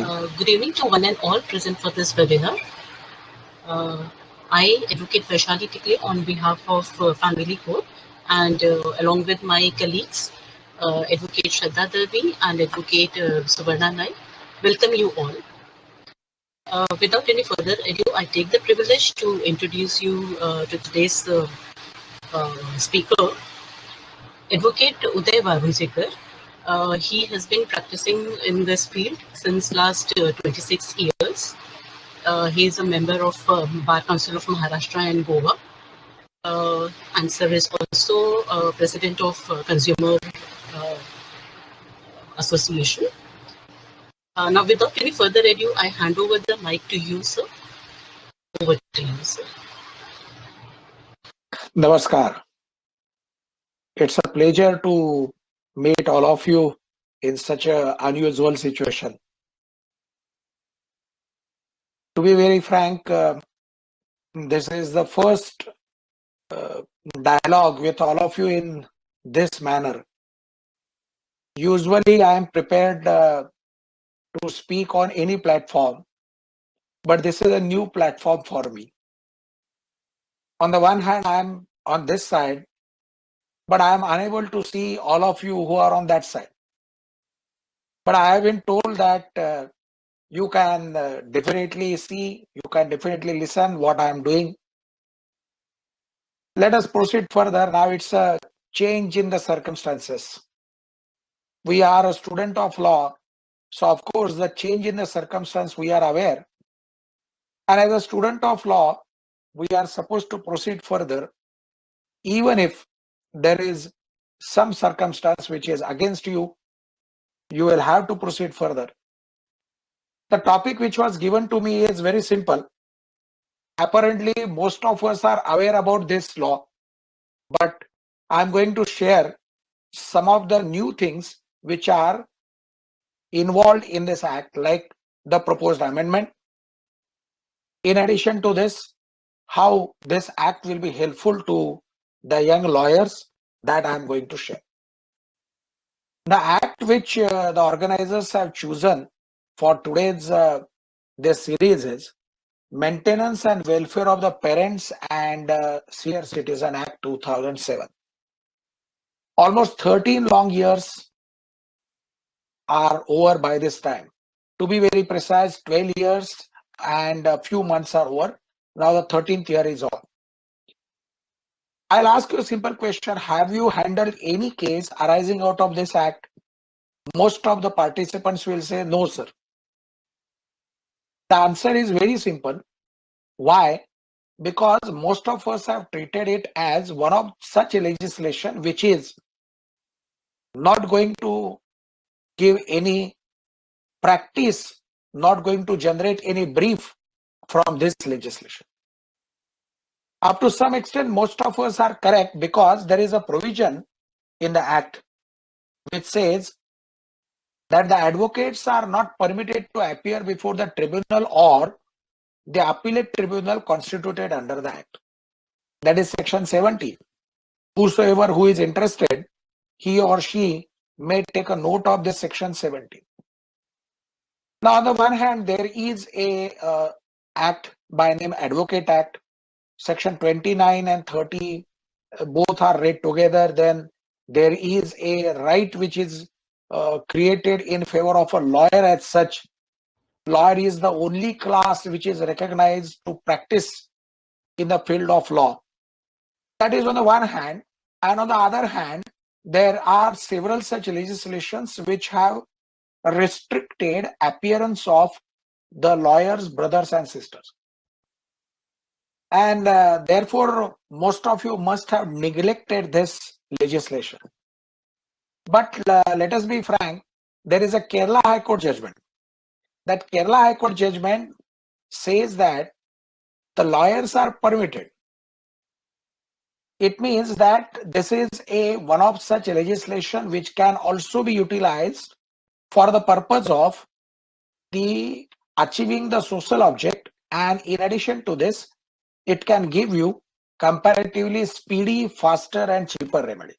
Good evening to one and all present for this webinar. Uh, I advocate Vaishali Tikle on behalf of Family Court and along with my colleagues, Advocate Shraddha Darvi and Advocate Suvarna Naik. Welcome you all. Without any further ado, I take the privilege to introduce you to today's speaker, Advocate Uday Warunjikar. He has been practicing in this field since last 26 years. He is a member of Bar Council of Maharashtra and Goa. And sir is also president of Consumer uh, Association. Now, without any further ado, I hand over the mic to you, sir. Over to you, sir. Namaskar. It's a pleasure to meet all of you in such an unusual situation. To be very frank, this is the first dialogue with all of you in this manner. Usually, I am prepared to speak on any platform, but this is a new platform for me. On the one hand, I am on this side, but I am unable to see all of you who are on that side. But I have been told that you can definitely see, you can definitely listen what I am doing. Let us proceed further. Now it's a change in the circumstances. We are a student of law, so of course the change in the circumstance we are aware. And as a student of law, we are supposed to proceed further, even if there is some circumstance which is against you, you will have to proceed further. The topic which was given to me is very simple. Apparently, most of us are aware about this law, but I'm going to share some of the new things which are involved in this act, like the proposed amendment. In addition to this, how this act will be helpful to the young lawyers, that I'm going to share. The act which the organizers have chosen for today's this series is Maintenance and Welfare of the Parents and Senior Citizen Act 2007. Almost 13 long years are over by this time. To be very precise, 12 years and a few months are over. Now the 13th year is on. I'll ask you a simple question. Have you handled any case arising out of this act? Most of the participants will say no, sir. The answer is very simple. Why? Because most of us have treated it as one of such a legislation which is not going to give any practice, not going to generate any brief from this legislation. Up to some extent, most of us are correct, because there is a provision in the act which says that the advocates are not permitted to appear before the tribunal or the appellate tribunal constituted under the act. That is section 70. Whosoever who is interested, he or she may take a note of this section 70. Now, on the one hand, there is a act by name Advocate Act, section 29 and 30, both are read together. Then there is a right which is created in favor of a lawyer as such. Lawyer is the only class which is recognized to practice in the field of law. That is on the one hand. And on the other hand, there are several such legislations which have restricted appearance of the lawyers' brothers and sisters. And therefore, most of you must have neglected this legislation. But let us be frank, there is a Kerala High Court judgment. That Kerala High Court judgment says that the lawyers are permitted. It means that this is one of such legislation which can also be utilized for the purpose of the achieving the social object, and in addition to this, it can give you comparatively speedy, faster and cheaper remedy.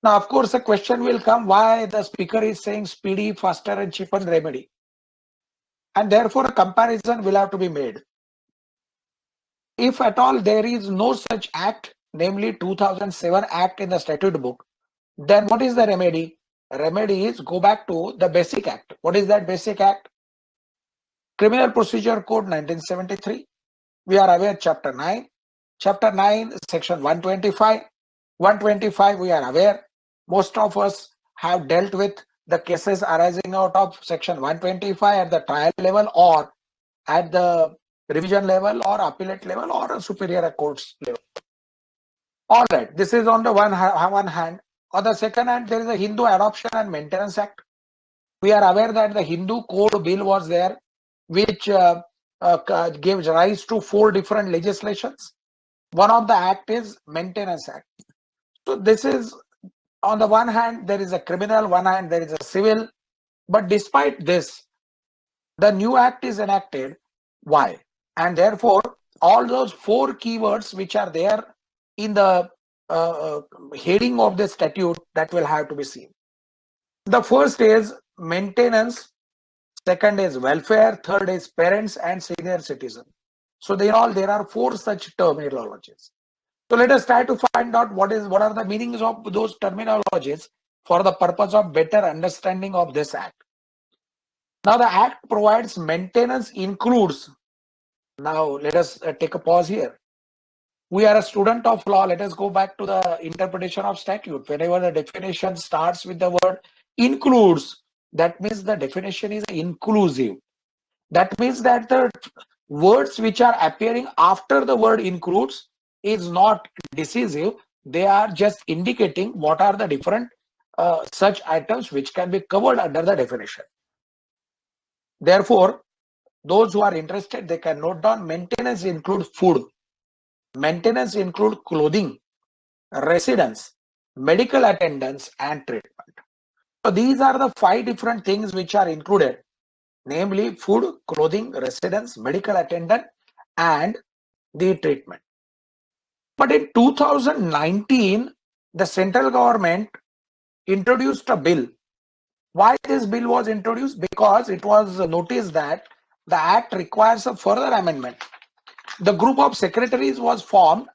Now, of course, a question will come, why the speaker is saying speedy, faster and cheaper remedy. and therefore a comparison will have to be made. If at all there is no such act, namely 2007 Act in the statute book, then what is the remedy? Remedy is go back to the basic act. What is that basic act? Criminal Procedure Code 1973. We are aware chapter 9. Chapter 9, section 125. 125 we are aware. Most of us have dealt with the cases arising out of section 125 at the trial level or at the revision level or appellate level or a superior courts level. All right, this is on the one hand. On the second hand, there is a Hindu Adoption and Maintenance Act. We are aware that the Hindu Code Bill was there, which gives rise to 4 different legislations. One of the act is Maintenance Act. So this is, on the one hand, there is a criminal, one hand there is a civil. But despite this, the new act is enacted. Why? And therefore, all those 4 keywords which are there in the heading of the statute, that will have to be seen. The first is maintenance, second is welfare, third is parents and senior citizen. So there are 4 such terminologies. So let us try to find out what are the meanings of those terminologies for the purpose of better understanding of this act. Now the act provides maintenance includes. Now let us take a pause here. We are a student of law. Let us go back to the interpretation of statute. Whenever the definition starts with the word includes, that means the definition is inclusive. That means that the words which are appearing after the word includes is not decisive. They are just indicating what are the different such items which can be covered under the definition. Therefore, those who are interested, they can note down maintenance include food. Maintenance include clothing, residence, medical attendance, and treatment. So these are the 5 different things which are included, namely food, clothing, residence, medical attendant, and the treatment. But in 2019, the central government introduced a bill. Why this bill was introduced? Because it was noticed that the act requires a further amendment. The group of secretaries was formed,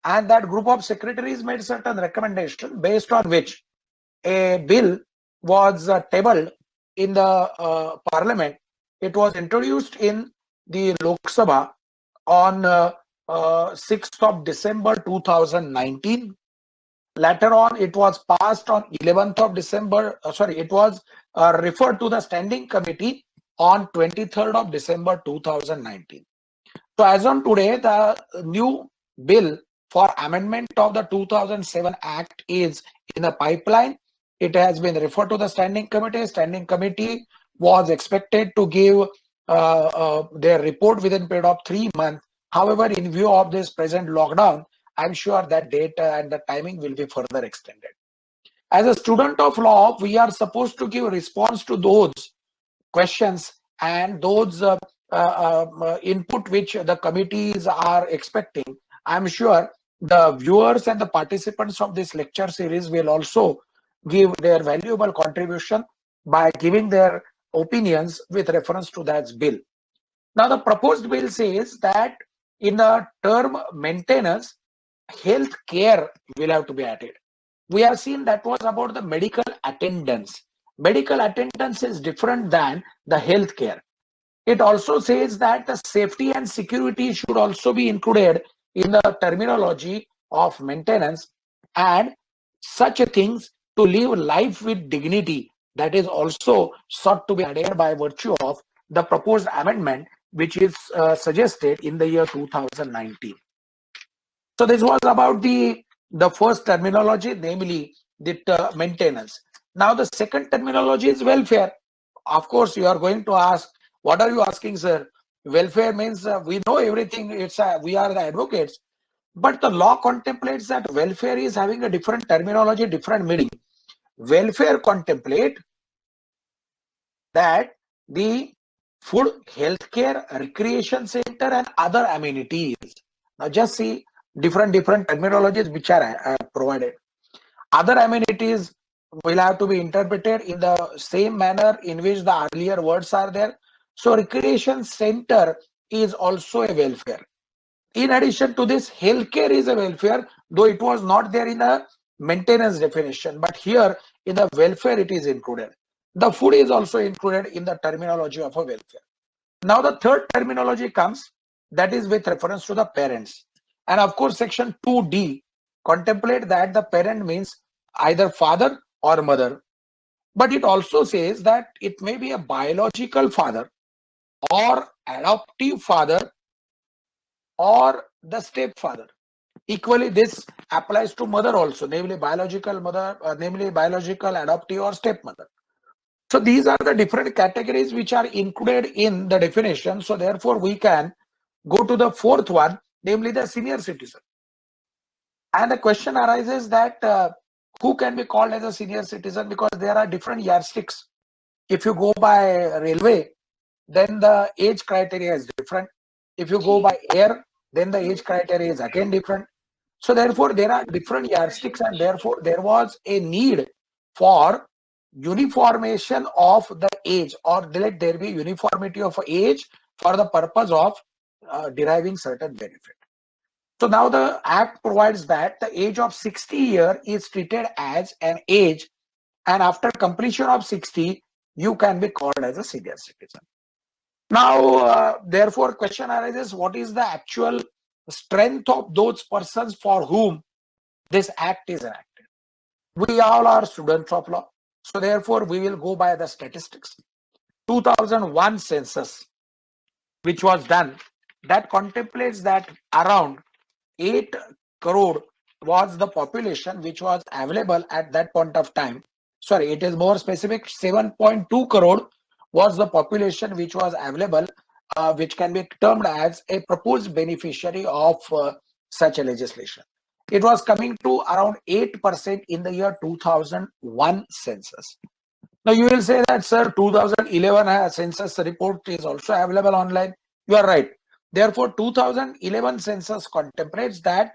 and that group of secretaries made certain recommendations based on which a bill was tabled in the parliament. It was introduced in the Lok Sabha on 6th of December 2019. Later on, it was passed on 11th of December. It was referred to the standing committee on 23rd of December 2019. So as on today, the new bill for amendment of the 2007 Act is in the pipeline. It has been referred to the standing committee. Standing committee was expected to give their report within a period of 3 months. However, in view of this present lockdown, I'm sure that date and the timing will be further extended. As a student of law, we are supposed to give response to those questions and those input which the committees are expecting. I'm sure the viewers and the participants of this lecture series will also give their valuable contribution by giving their opinions with reference to that bill. Now, the proposed bill says that in the term maintenance, health care will have to be added. We have seen that was about the medical attendance. Medical attendance is different than the health care. It also says that the safety and security should also be included in the terminology of maintenance, and such things to live life with dignity, that is also sought to be added by virtue of the proposed amendment which is suggested in the year 2019. So this was about the first terminology, namely the maintenance. Now the second terminology is welfare. Of course, you are going to ask, what are you asking, sir? Welfare means we know everything. It's we are the advocates, but the law contemplates that welfare is having a different terminology, different meaning. Welfare contemplate that the food, healthcare, recreation center, and other amenities. Now just see different terminologies which are provided. Other amenities will have to be interpreted in the same manner in which the earlier words are there. So recreation center is also a welfare. In addition to this, healthcare is a welfare, though it was not there in a maintenance definition, but here in the welfare it is included. The food is also included in the terminology of a welfare. Now the third terminology comes, that is with reference to the parents. And of course, section 2D contemplate that the parent means either father or mother. But it also says that it may be a biological father or adoptive father or the stepfather. Equally, this applies to mother also, namely biological mother, namely biological adoptive or stepmother. So these are the different categories which are included in the definition. So therefore, we can go to the fourth one, namely the senior citizen. And the question arises that who can be called as a senior citizen, because there are different yardsticks. If you go by railway, then the age criteria is different. If you go by air, then the age criteria is again different. So therefore, there are different yardsticks, and therefore there was a need for uniformation of the age, or let there be uniformity of age for the purpose of deriving certain benefit. So now the act provides that the age of 60 years is treated as an age, and after completion of 60, you can be called as a senior citizen. Now, therefore, question arises, what is the actual strength of those persons for whom this act is enacted? We all are students of law. So therefore, we will go by the statistics. 2001 census, which was done, that contemplates that around 8 crore was the population which was available at that point of time. Sorry, it is more specific. 7.2 crore was the population which was available, which can be termed as a proposed beneficiary of such a legislation. It was coming to around 8% in the year 2001 census. Now you will say that, sir, 2011 census report is also available online. You are right. Therefore, 2011 census contemplates that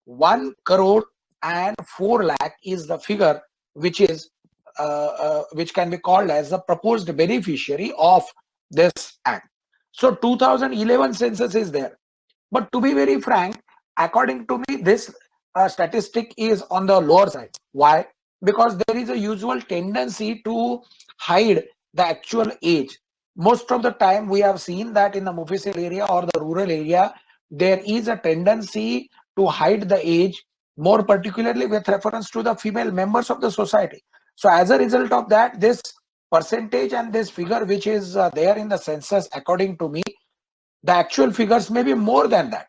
1 crore and 4 lakh is the figure which is which can be called as the proposed beneficiary of this act. So 2011 census is there. But to be very frank, according to me, this statistic is on the lower side. Why? Because there is a usual tendency to hide the actual age. Most of the time, we have seen that in the Mufficil area or the rural area, there is a tendency to hide the age, more particularly with reference to the female members of the society. So as a result of that, this percentage and this figure which is there in the census, according to me, the actual figures may be more than that.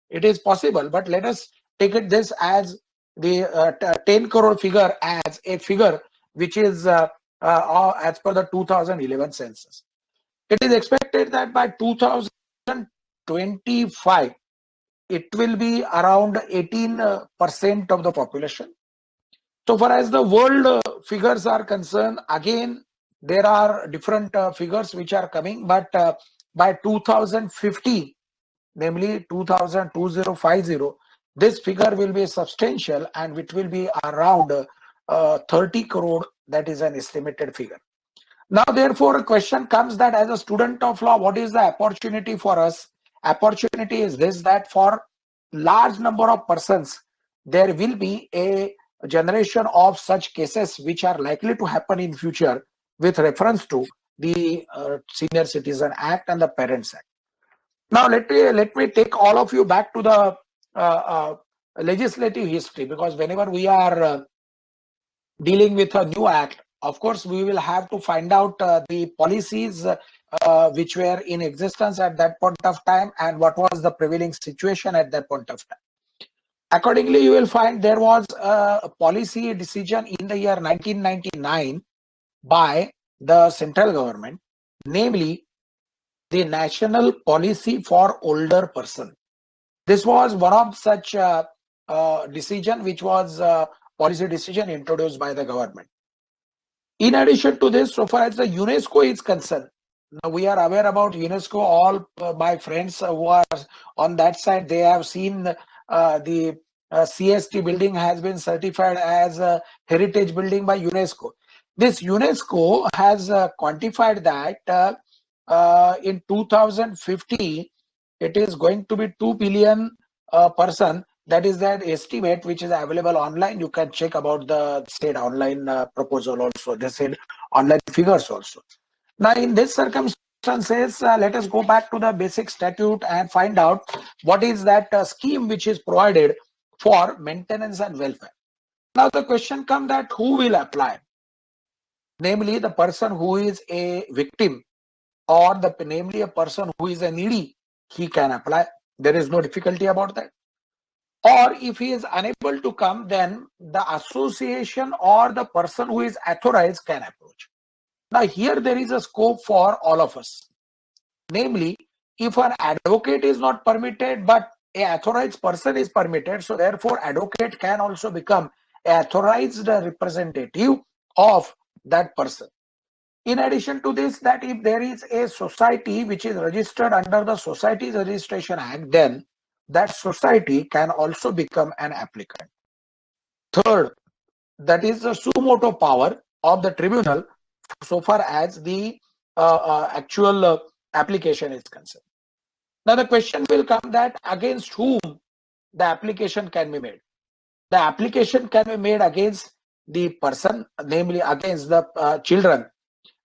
It is possible, but let us take it this as the 10 crore figure as a figure which is as per the 2011 census. It is expected that by 2025, it will be around 18% of the population. So far as the world figures are concerned, again, there are different figures which are coming, but by 2050, namely 2050, this figure will be substantial and it will be around 30 crore. That is an estimated figure. Now, therefore, a question comes that as a student of law, what is the opportunity for us? Opportunity is this, that for large number of persons, there will be a generation of such cases which are likely to happen in future with reference to the Senior Citizen Act and the Parents Act. Now, let me take all of you back to the legislative history, because whenever we are dealing with a new act, of course, we will have to find out the policies which were in existence at that point of time and what was the prevailing situation at that point of time. Accordingly, you will find there was a policy decision in the year 1999 by the central government, namely the National Policy for Older Person. This was one of such decision which was policy decision introduced by the government. In addition to this, so far as the UNESCO is concerned, now we are aware about UNESCO. All my friends who are on that side, they have seen the CST building has been certified as a heritage building by UNESCO. This UNESCO has quantified that in 2050, it is going to be 2 billion person. That is that estimate which is available online. You can check about the state online proposal also. They said online figures also. Now, in this circumstances, let us go back to the basic statute and find out what is that scheme which is provided for maintenance and welfare. Now, the question comes that who will apply? Namely, the person who is a victim, or namely a person who is a needy, he can apply. There is no difficulty about that. Or if he is unable to come, then the association or the person who is authorized can approach. Now, here there is a scope for all of us. Namely, if an advocate is not permitted, but a authorized person is permitted, so therefore advocate can also become an authorized representative of that person. In addition to this, that if there is a society which is registered under the Societies Registration Act, then that society can also become an applicant. Third, that is the suo motu power of the tribunal so far as the actual application is concerned. Now the question will come that against whom the application can be made. The application can be made against the person, namely against the children.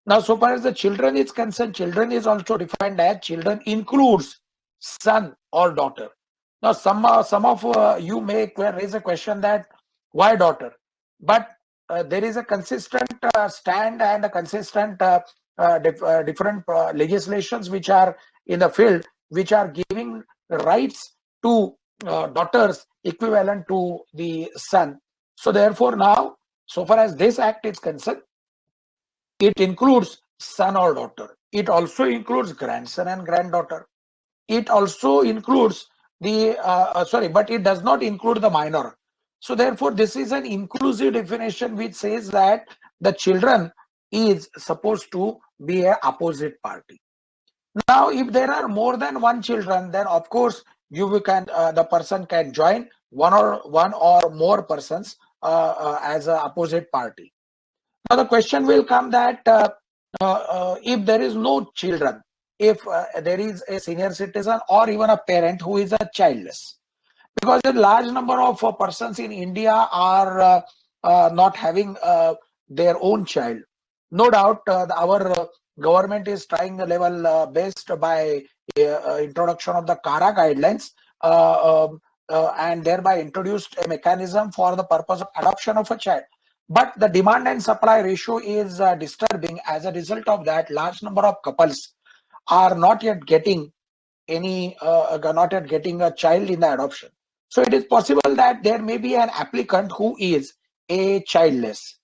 Now, so far as the children is concerned, children is also defined as children includes son or daughter. Now, some of you may raise a question that why daughter? But there is a consistent stand and a consistent different legislations which are in the field, which are giving rights to daughters equivalent to the son. So therefore now, so far as this act is concerned, it includes son or daughter. It also includes grandson and granddaughter. It also includes the, but it does not include the minor. So therefore, this is an inclusive definition which says that the children is supposed to be a opposite party. Now, if there are more than one children, then of course you can the person can join one or more persons as a opposite party. Now the question will come that if there is no children, if there is a senior citizen or even a parent who is a childless, because a large number of persons in India are not having their own child. No doubt our government is trying the level best by introduction of the CARA guidelines and thereby introduced a mechanism for the purpose of adoption of a child. But the demand and supply ratio is disturbing. As a result of that, large number of couples are not yet getting not yet getting a child in the adoption. So it is possible that there may be an applicant who is a childless.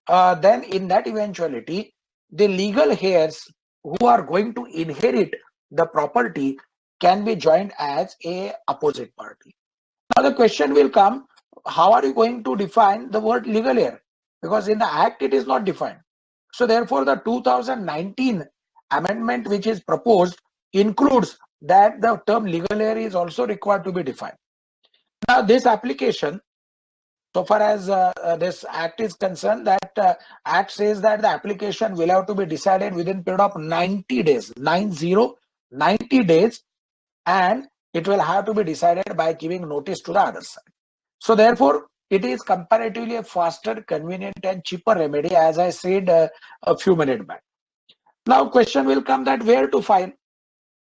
Then in that eventuality, the legal heirs who are going to inherit the property can be joined as a opposite party. Now the question will come, how are you going to define the word legal heir? Because in the act it is not defined. So therefore the 2019 amendment which is proposed includes that the term legal heir is also required to be defined. Now this application, so far as this act is concerned, that act says that the application will have to be decided within period of 90 days, 90 days, and it will have to be decided by giving notice to the other side. So therefore, it is comparatively a faster, convenient and cheaper remedy, as I said a few minutes back. Now question will come that where to file.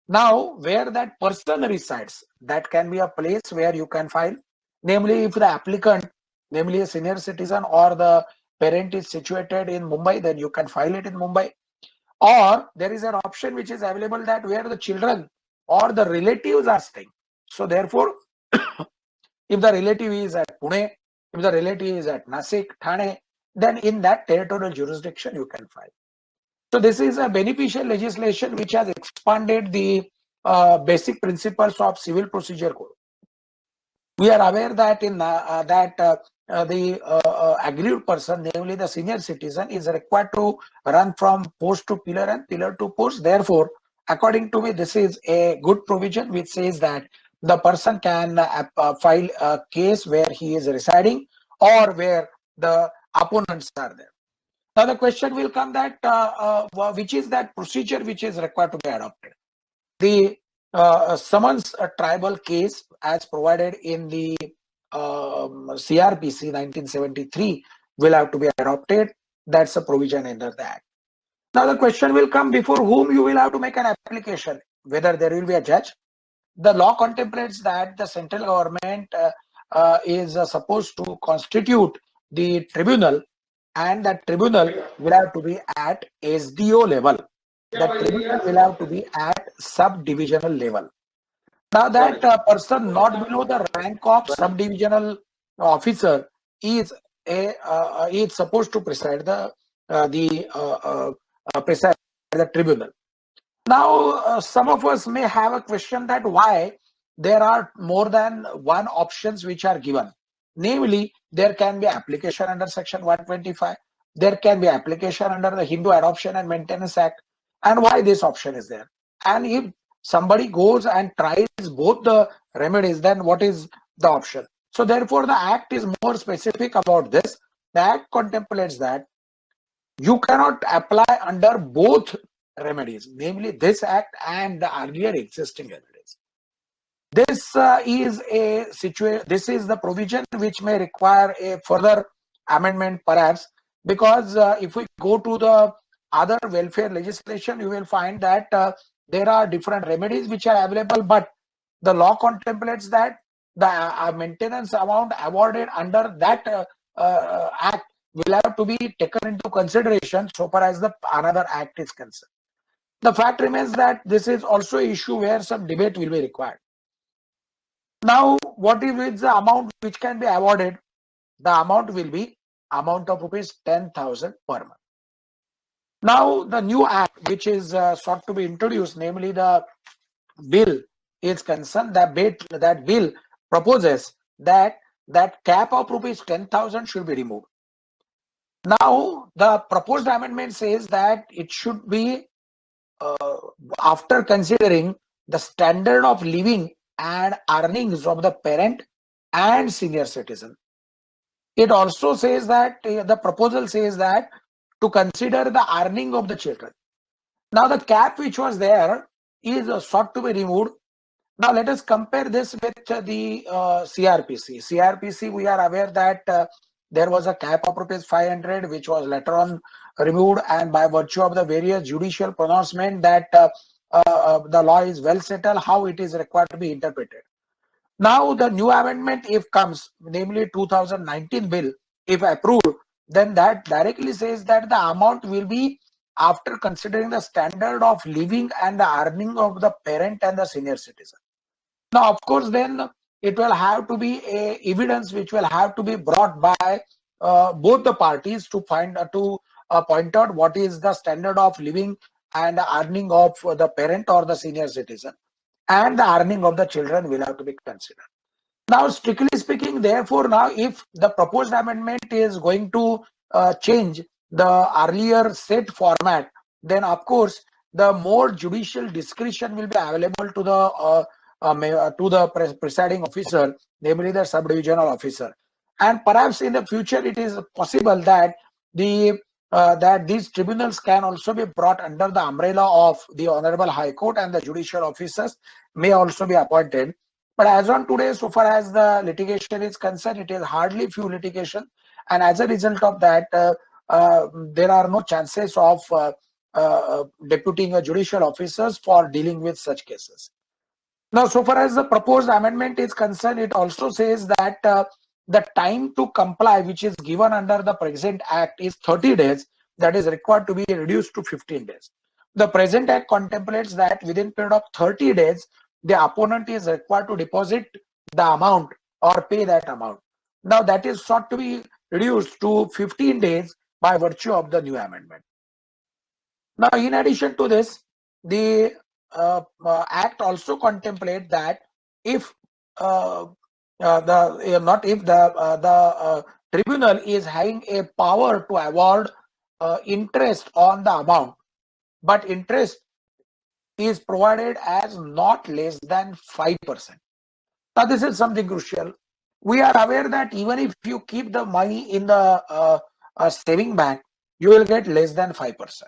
Now where that person resides, that can be a place where you can file. Namely, if the applicant, namely a senior citizen or the parent is situated in Mumbai, then you can file it in Mumbai. Or there is an option which is available that where the children or the relatives are staying. So therefore, if the relative is at Pune, if the relative is at Nasik, Thane, then in that territorial jurisdiction you can file. So this is a beneficial legislation which has expanded the basic principles of civil procedure code. We are aware that in the aggrieved person, namely the senior citizen, is required to run from post to pillar and pillar to post. Therefore, according to me, this is a good provision which says that the person can file a case where he is residing or where the opponents are there. Now the question will come that which is that procedure which is required to be adopted. The summons a tribal case as provided in the CRPC 1973 will have to be adopted. That's a provision under that. Now the question will come before whom you will have to make an application, whether there will be a judge. The law contemplates that the central government is supposed to constitute the tribunal, and that tribunal will have to be at SDO level. That tribunal will have to be at subdivisional level. Now that person not below the rank of subdivisional officer is is supposed to preside preside the tribunal. Now, some of us may have a question that why there are more than one options which are given. Namely, there can be application under Section 125. There can be application under the Hindu Adoption and Maintenance Act. And why this option is there? And if somebody goes and tries both the remedies, then what is the option? So therefore, the Act is more specific about this. The Act contemplates that you cannot apply under both remedies, namely this act and the earlier existing remedies. This this is the provision which may require a further amendment perhaps, because if we go to the other welfare legislation, you will find that there are different remedies which are available, but the law contemplates that the maintenance amount awarded under that act will have to be taken into consideration so far as the another act is concerned. The fact remains that this is also an issue where some debate will be required. Now, what is the amount which can be awarded? The amount will be amount of rupees 10,000 per month. Now, the new act which is sought to be introduced, namely the bill is concerned, that bill proposes that cap of rupees 10,000 should be removed. Now, the proposed amendment says that it should be after considering the standard of living and earnings of the parent and senior citizen. It also says that the proposal says that to consider the earning of the children. Now, the cap which was there is sought to be removed. Now, let us compare this with the CRPC. CRPC, we are aware that there was a cap of rupees 500, which was later on removed, and by virtue of the various judicial pronouncement that the law is well settled, how it is required to be interpreted. Now, the new amendment, if comes, namely 2019 bill, if approved, then that directly says that the amount will be after considering the standard of living and the earning of the parent and the senior citizen. Now, of course, then it will have to be a evidence which will have to be brought by both the parties to find point out what is the standard of living and the earning of the parent or the senior citizen, and the earning of the children will have to be considered. Now, strictly speaking, therefore, now if the proposed amendment is going to change the earlier set format, then of course the more judicial discretion will be available to the presiding officer, namely the subdivisional officer, and perhaps in the future it is possible that that these tribunals can also be brought under the umbrella of the Honorable High Court, and the judicial officers may also be appointed. But as on today, so far as the litigation is concerned, it is hardly few litigation, and as a result of that, there are no chances of deputing a judicial officers for dealing with such cases. Now, so far as the proposed amendment is concerned, it also says that the time to comply which is given under the present act is 30 days, that is required to be reduced to 15 days. The present act contemplates that within period of 30 days, the opponent is required to deposit the amount or pay that amount. Now, that is sought to be reduced to 15 days by virtue of the new amendment. Now, in addition to this, the act also contemplate that if the tribunal is having a power to award interest on the amount, but interest is provided as not less than 5%. Now, this is something crucial. We are aware that even if you keep the money in the saving bank, you will get less than 5%.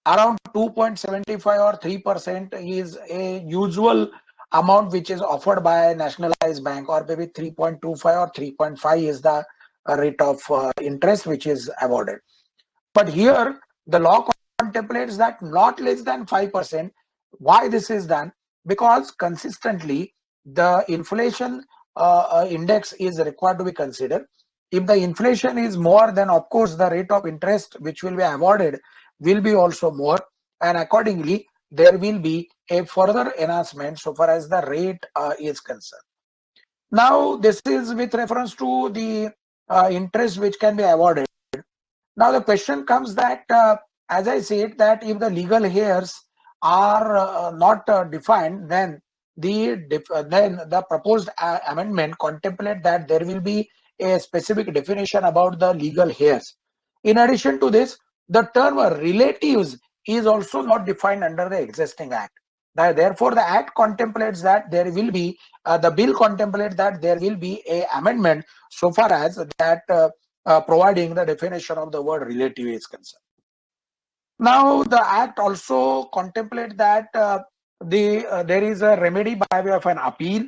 Around 2.75 or 3% is a usual amount which is offered by a nationalized bank, or maybe 3.25 or 3.5 is the rate of interest which is awarded. But here the law contemplates that not less than 5%. Why this is done? Because consistently the inflation index is required to be considered. If the inflation is more, then of course the rate of interest which will be awarded will be also more, and accordingly there will be a further enhancement so far as the rate is concerned. Now this is with reference to the interest which can be awarded. Now the question comes that, as I said, that if the legal heirs are not defined, then the proposed amendment contemplate that there will be a specific definition about the legal heirs. In addition to this, the term relatives is also not defined under the existing act. Therefore, the act contemplates that there will be the bill contemplates that there will be a amendment so far as that providing the definition of the word relative is concerned. Now, the act also contemplates that there is a remedy by way of an appeal.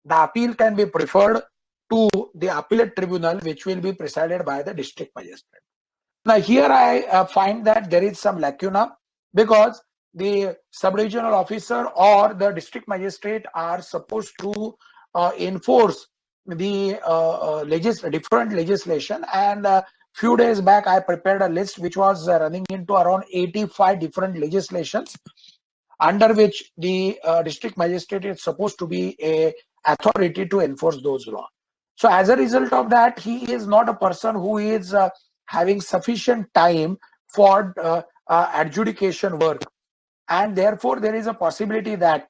The appeal can be preferred to the appellate tribunal, which will be presided by the district magistrate. Now, here I find that there is some lacuna, because the sub-regional officer or the district magistrate are supposed to enforce the different legislation, and few days back I prepared a list which was running into around 85 different legislations under which the district magistrate is supposed to be a authority to enforce those laws. So as a result of that, he is not a person who is having sufficient time for adjudication work, and therefore there is a possibility that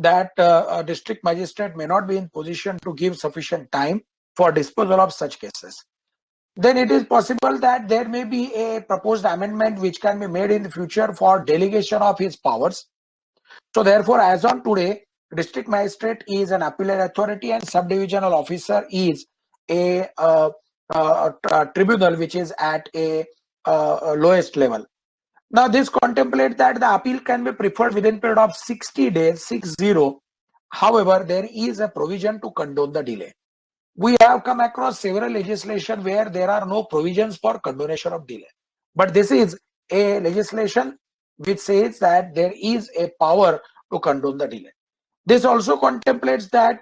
a district magistrate may not be in position to give sufficient time for disposal of such cases. Then it is possible that there may be a proposed amendment which can be made in the future for delegation of his powers. So therefore, as on today, district magistrate is an appellate authority and subdivisional officer is a tribunal which is at a lowest level. Now this contemplates that the appeal can be preferred within period of 60 days, 60. However, there is a provision to condone the delay. We have come across several legislation where there are no provisions for condonation of delay. But this is a legislation which says that there is a power to condone the delay. This also contemplates that,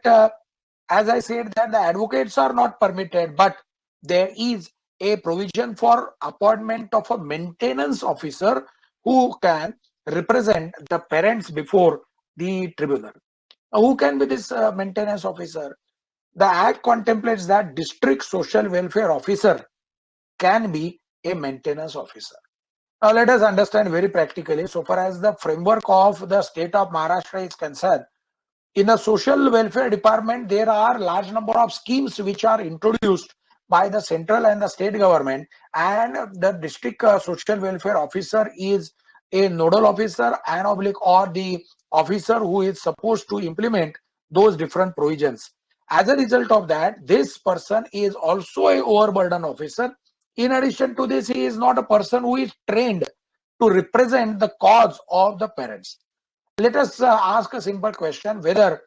as I said, that the advocates are not permitted, but there is a provision for appointment of a maintenance officer who can represent the parents before the tribunal. Now, who can be this maintenance officer? The act contemplates that district social welfare officer can be a maintenance officer. Now let us understand very practically, so far as the framework of the state of Maharashtra is concerned. In the social welfare department, there are large number of schemes which are introduced by the central and the state government, and the district social welfare officer is a nodal officer and or the officer who is supposed to implement those different provisions. As a result of that, this person is also a overburden officer. In addition to this, he is not a person who is trained to represent the cause of the parents. Let us ask a simple question, whether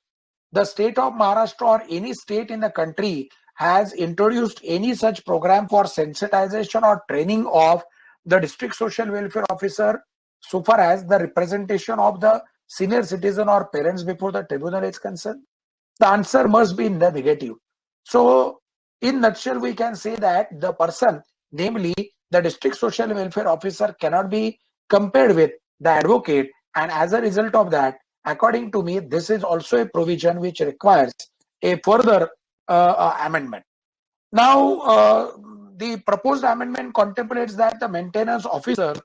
the state of Maharashtra or any state in the country has introduced any such program for sensitization or training of the district social welfare officer so far as the representation of the senior citizen or parents before the tribunal is concerned. The answer must be in the negative. So in nutshell, we can say that the person, namely the district social welfare officer, cannot be compared with the advocate, and as a result of that, according to me, this is also a provision which requires a further amendment. Now, the proposed amendment contemplates that the maintenance officer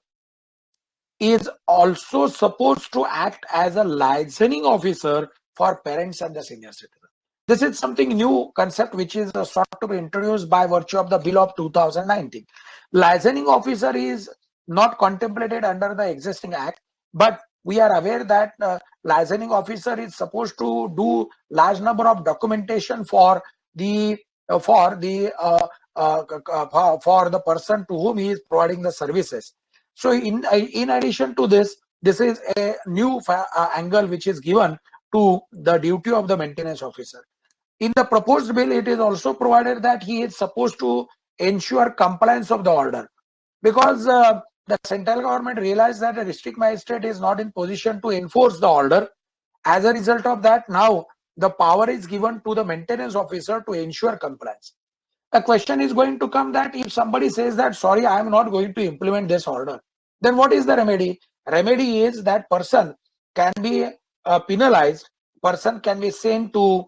is also supposed to act as a licensing officer for parents and the senior citizen. This is something new concept which is sought to be introduced by virtue of the bill of 2019. Licensing officer is not contemplated under the existing act, but we are aware that licensing officer is supposed to do large number of documentation for the for the person to whom he is providing the services. So in addition to this, this is a new angle which is given to the duty of the maintenance officer. In the proposed bill, it is also provided that he is supposed to ensure compliance of the order, because the central government realized that the district magistrate is not in position to enforce the order. As a result of that, now the power is given to the maintenance officer to ensure compliance. The question is going to come that if somebody says that, sorry, I am not going to implement this order, then what is the remedy? Remedy is that person can be penalized, person can be sent to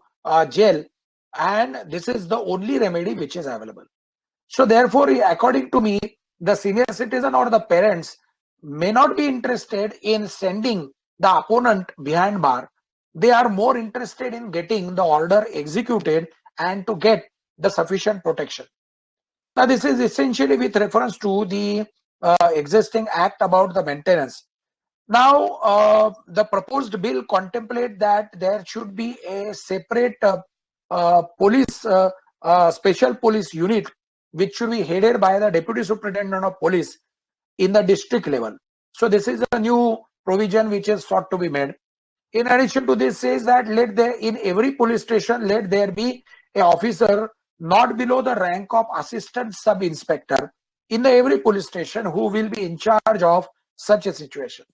jail, and this is the only remedy which is available. So therefore, according to me, the senior citizen or the parents may not be interested in sending the opponent behind bar. They are more interested in getting the order executed and to get the sufficient protection. Now, this is essentially with reference to the existing act about the maintenance. Now, the proposed bill contemplate that there should be a separate police, special police unit, which should be headed by the Deputy Superintendent of Police in the district level. So this is a new provision which is sought to be made. In addition to this, says that let there in every police station let there be a officer not below the rank of assistant sub inspector in the every police station who will be in charge of such a situation.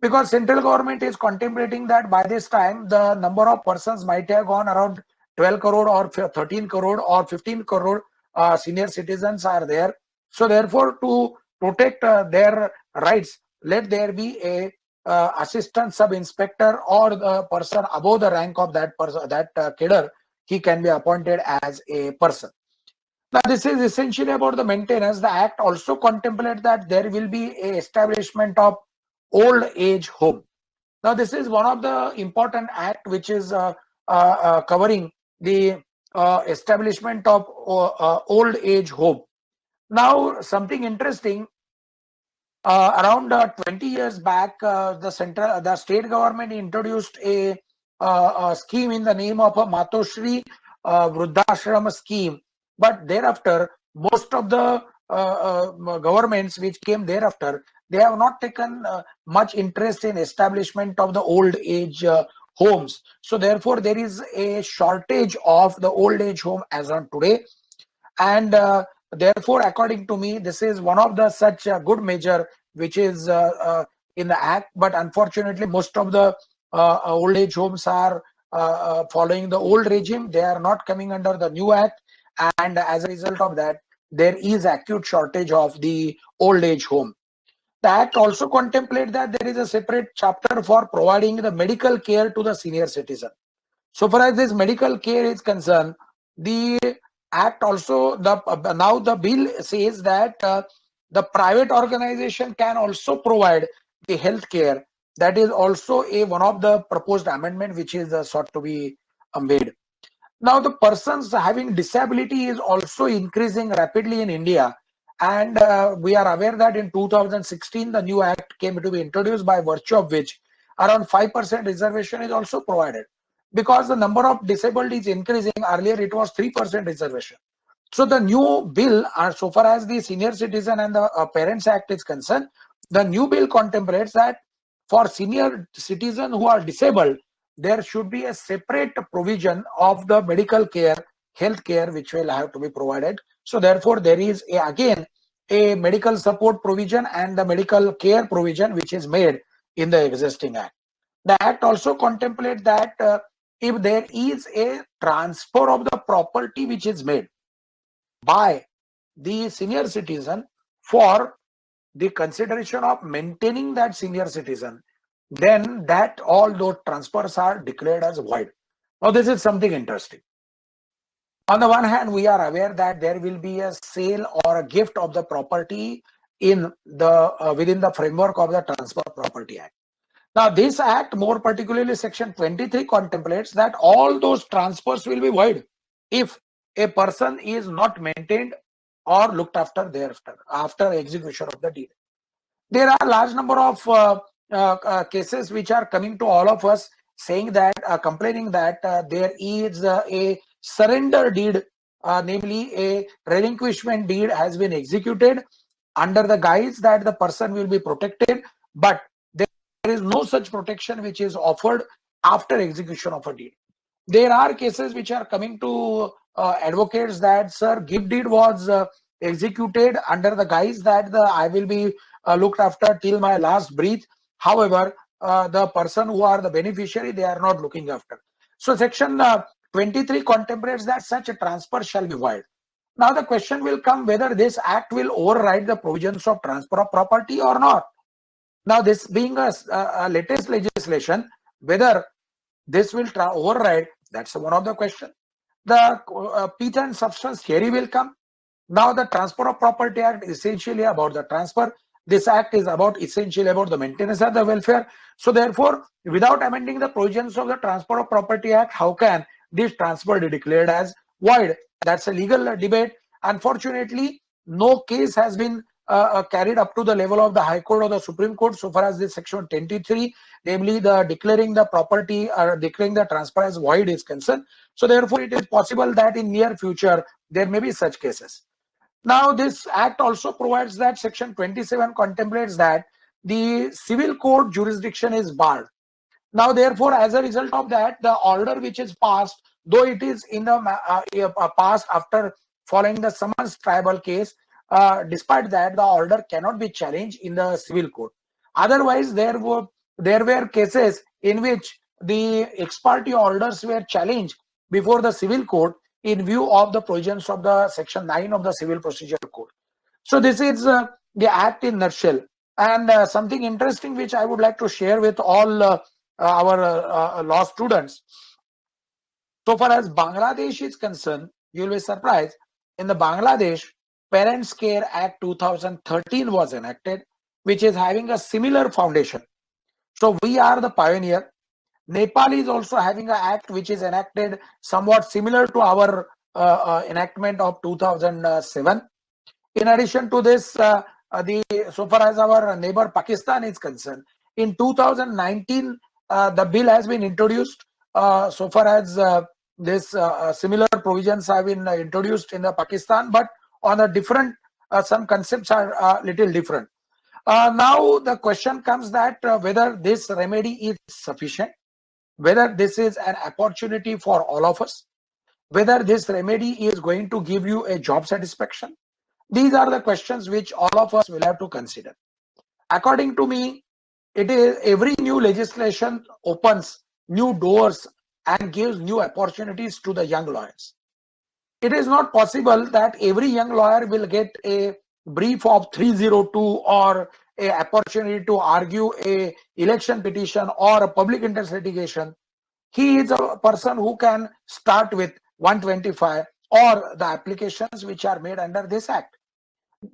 Because central government is contemplating that by this time the number of persons might have gone around 12 crore or 13 crore or 15 crore senior citizens are there. So therefore, to protect their rights, let there be a assistant sub inspector or the person above the rank of that person, that cadre, he can be appointed as a person. Now, this is essentially about the maintenance. The act also contemplates that there will be a establishment of old age home. Now, this is one of the important act which is covering the establishment of old age home. Now, something interesting. Around 20 years back, the state government introduced a scheme in the name of a Matoshri Vruddhashram scheme. But thereafter, most of the governments which came thereafter, they have not taken much interest in establishment of the old age homes. So therefore, there is a shortage of the old age home as on today. And therefore, according to me, this is one of the such good measure which is in the act. But unfortunately, most of the old age homes are following the old regime. They are not coming under the new act, and as a result of that, there is acute shortage of the old age home. The act also contemplates that there is a separate chapter for providing the medical care to the senior citizen. So far as this medical care is concerned, the act also, now the bill says that the private organization can also provide the health care. That is also one of the proposed amendment which is sought to be made. Now, the persons having disability is also increasing rapidly in India, and we are aware that in 2016 the new act came to be introduced, by virtue of which around 5% reservation is also provided, because the number of disabled is increasing. Earlier it was 3% reservation. So the new bill, so far as the Senior Citizen and the Parents Act is concerned, the new bill contemplates that for senior citizens who are disabled, there should be a separate provision of the medical care, health care, which will have to be provided. So therefore, there is again a medical support provision and the medical care provision which is made in the existing act. The act also contemplates that if there is a transfer of the property which is made by the senior citizen for the consideration of maintaining that senior citizen, then that all those transfers are declared as void. Now, this is something interesting. On the one hand, we are aware that there will be a sale or a gift of the property in the within the framework of the Transfer Property Act. Now, this act, more particularly section 23, contemplates that all those transfers will be void if a person is not maintained or looked after thereafter, after execution of the deed. There are a large number of cases which are coming to all of us, saying that, complaining that there is a surrender deed namely a relinquishment deed has been executed under the guise that the person will be protected, but there is no such protection which is offered after execution of a deed. There are cases which are coming to advocates that, sir, gift deed was executed under the guise that I will be looked after till my last breath. However, the person who are the beneficiary, they are not looking after. So section 23 contemplates that such a transfer shall be void. Now the question will come whether this act will override the provisions of transfer of property or not. Now this being a latest legislation, whether this will override, that's one of the questions. The pith and substance theory will come. Now the Transfer of Property Act is essentially about the transfer. This act is about essentially about the maintenance of the welfare. So therefore, without amending the provisions of the Transfer of Property Act, how can this transfer be declared as void? That's a legal debate. Unfortunately, no case has been carried up to the level of the High Court or the Supreme Court so far as this section 23, namely the declaring the property or declaring the transfer as void is concerned. So therefore, it is possible that in near future there may be such cases. Now, this act also provides that section 27 contemplates that the civil court jurisdiction is barred. Now, therefore, as a result of that, the order which is passed, though it is in the passed after following the summons tribal case, despite that, the order cannot be challenged in the civil court. Otherwise, there were cases in which the ex parte orders were challenged before the civil court in view of the provisions of the section 9 of the Civil Procedure Code. So this is the act in nutshell. And something interesting which I would like to share with all our law students. So far as Bangladesh is concerned, you will be surprised. In the Bangladesh, Parents Care Act 2013 was enacted, which is having a similar foundation. So we are the pioneer. Nepal is also having an act which is enacted somewhat similar to our enactment of 2007. In addition to this, so far as our neighbor Pakistan is concerned, in 2019, the bill has been introduced. So far as this similar provisions have been introduced in the Pakistan, but on a different, some concepts are a little different. Now the question comes that whether this remedy is sufficient, whether this is an opportunity for all of us, whether this remedy is going to give you a job satisfaction. These are the questions which all of us will have to consider. According to me, it is every new legislation opens new doors and gives new opportunities to the young lawyers. It is not possible that every young lawyer will get a brief of 302 or a opportunity to argue a election petition or a public interest litigation. He is a person who can start with 125 or the applications which are made under this act.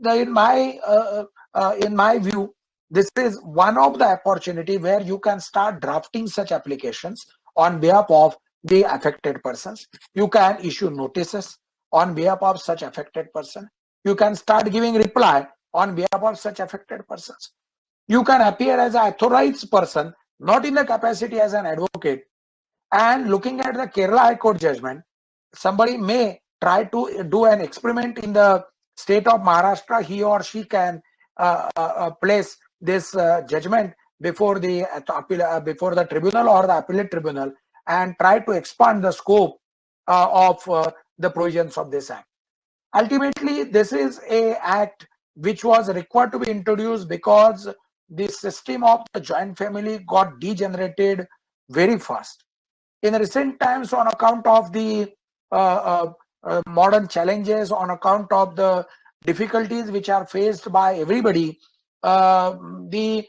In my view, this is one of the opportunity where you can start drafting such applications on behalf of the affected persons. You can issue notices on behalf of such affected person. You can start giving reply on behalf of such affected persons. You can appear as an authorized person, not in the capacity as an advocate. And looking at the Kerala High Court judgment, somebody may try to do an experiment in the state of Maharashtra. He or she can place this judgment before the before the tribunal or the appellate tribunal and try to expand the scope of the provisions of this act. Ultimately, this is a act which was required to be introduced because the system of the joint family got degenerated very fast. In recent times, on account of the modern challenges, on account of the difficulties which are faced by everybody, the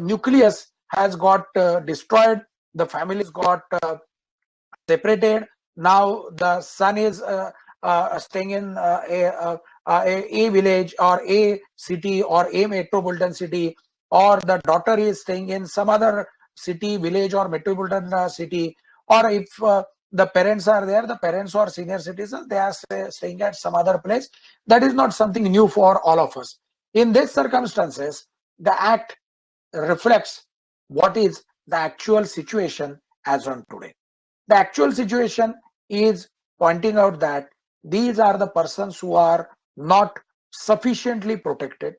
nucleus has got destroyed, the families got separated. Now the son is staying in a village or a city or a metropolitan city, or the daughter is staying in some other city, village or metropolitan city, or if the parents are there, the parents or senior citizens, they are staying at some other place. That is not something new for all of us. In these circumstances, the act reflects what is the actual situation as on today. The actual situation is pointing out that These are the persons who are not sufficiently protected.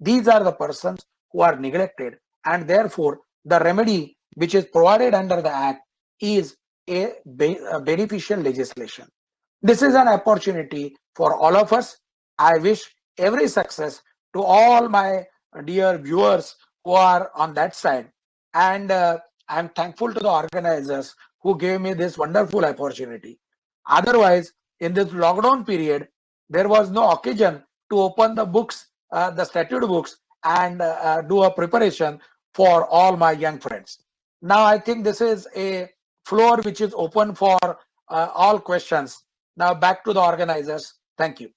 These are the persons who are neglected, and therefore the remedy which is provided under the Act is a beneficial legislation. This is an opportunity for all of us. I wish every success to all my dear viewers who are on that side. And I'm thankful to the organizers who gave me this wonderful opportunity. Otherwise, in this lockdown period, there was no occasion to open the books, the statute books, and do a preparation for all my young friends. Now, I think this is a floor which is open for all questions. Now, back to the organizers. Thank you.